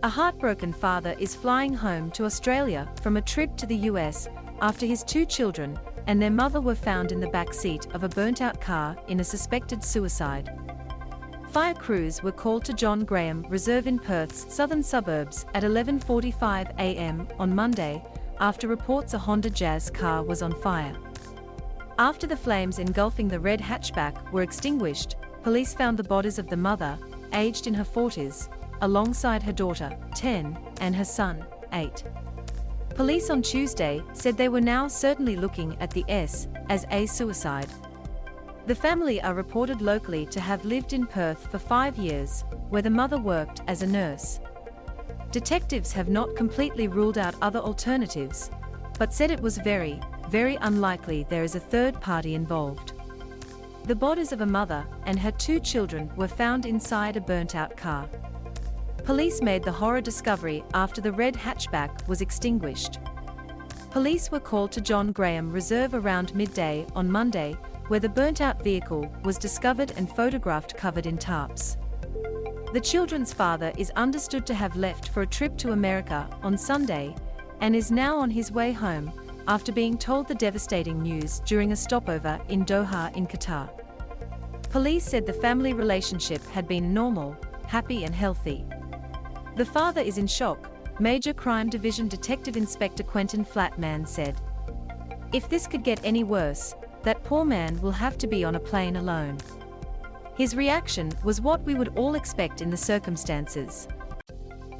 A heartbroken father is flying home to Australia from a trip to the US after his two children and their mother were found in the back seat of a burnt-out car in a suspected suicide. Fire crews were called to John Graham Reserve in Perth's southern suburbs at 11:45 a.m. on Monday after reports a Honda Jazz car was on fire. After the flames engulfing the red hatchback were extinguished, police found the bodies of the mother, aged in her 40s, alongside her daughter, 10, and her son, 8. Police on Tuesday said they were now certainly looking at the S as a suicide. The family are reported locally to have lived in Perth for 5 years, where the mother worked as a nurse. Detectives have not completely ruled out other alternatives, but said it was very, very unlikely there is a third party involved. The bodies of a mother and her two children were found inside a burnt-out car. Police made the horror discovery after the red hatchback was extinguished. Police were called to John Graham Reserve around midday on Monday, where the burnt-out vehicle was discovered and photographed covered in tarps. The children's father is understood to have left for a trip to America on Sunday and is now on his way home after being told the devastating news during a stopover in Doha in Qatar. Police said the family relationship had been normal, happy and healthy. The father is in shock, Major Crime Division Detective Inspector Quentin Flatman said. If this could get any worse, that poor man will have to be on a plane alone. His reaction was what we would all expect in the circumstances.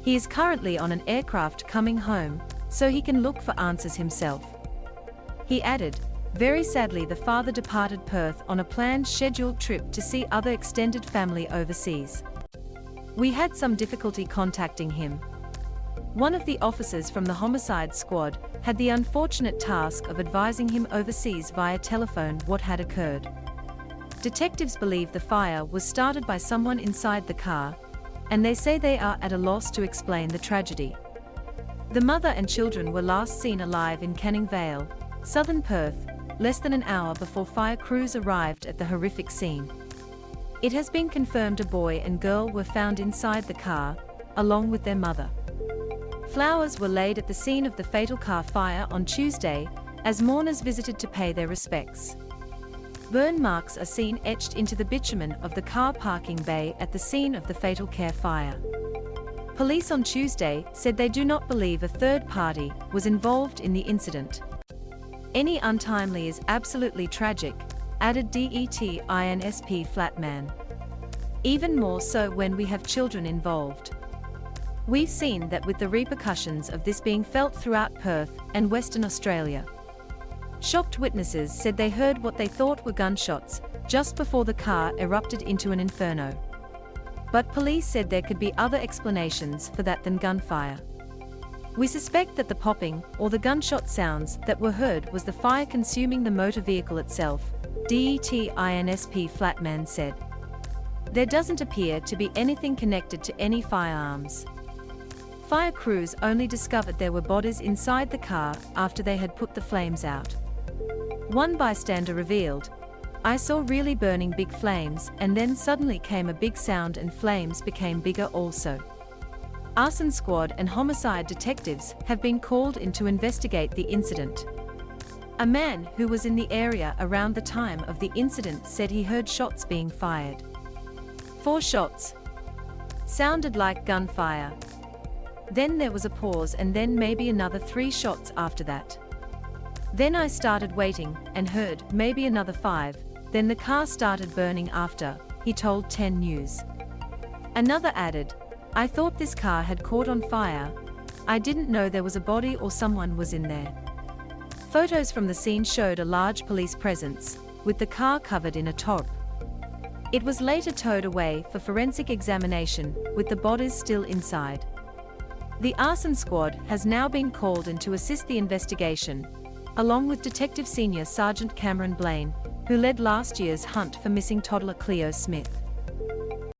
He is currently on an aircraft coming home, so he can look for answers himself. He added, very sadly the father departed Perth on a planned scheduled trip to see other extended family overseas. We had some difficulty contacting him. One of the officers from the homicide squad had the unfortunate task of advising him overseas via telephone what had occurred. Detectives believe the fire was started by someone inside the car, and they say they are at a loss to explain the tragedy. The mother and children were last seen alive in Canning Vale, southern Perth, less than an hour before fire crews arrived at the horrific scene. It has been confirmed a boy and girl were found inside the car, along with their mother. Flowers were laid at the scene of the fatal car fire on Tuesday, as mourners visited to pay their respects. Burn marks are seen etched into the bitumen of the car parking bay at the scene of the fatal car fire. Police on Tuesday said they do not believe a third party was involved in the incident. Any untimely is absolutely tragic, added DETINSP Flatman. Even more so when we have children involved. We've seen that with the repercussions of this being felt throughout Perth and Western Australia. Shocked witnesses said they heard what they thought were gunshots just before the car erupted into an inferno. But police said there could be other explanations for that than gunfire. We suspect that the popping or the gunshot sounds that were heard was the fire consuming the motor vehicle itself, DETINSP Flatman said. There doesn't appear to be anything connected to any firearms. Fire crews only discovered there were bodies inside the car after they had put the flames out. One bystander revealed, I saw really burning big flames and then suddenly came a big sound and flames became bigger also. Arson squad and homicide detectives have been called in to investigate the incident. A man who was in the area around the time of the incident said he heard shots being fired. 4 shots. Sounded like gunfire. Then there was a pause and then maybe another 3 shots after that. Then I started waiting and heard maybe another 5, then the car started burning after, he told 10 News. Another added, I thought this car had caught on fire. I didn't know there was a body or someone was in there. Photos from the scene showed a large police presence, with the car covered in a tarp. It was later towed away for forensic examination, with the bodies still inside. The arson squad has now been called in to assist the investigation, along with Detective Senior Sergeant Cameron Blaine, who led last year's hunt for missing toddler Cleo Smith.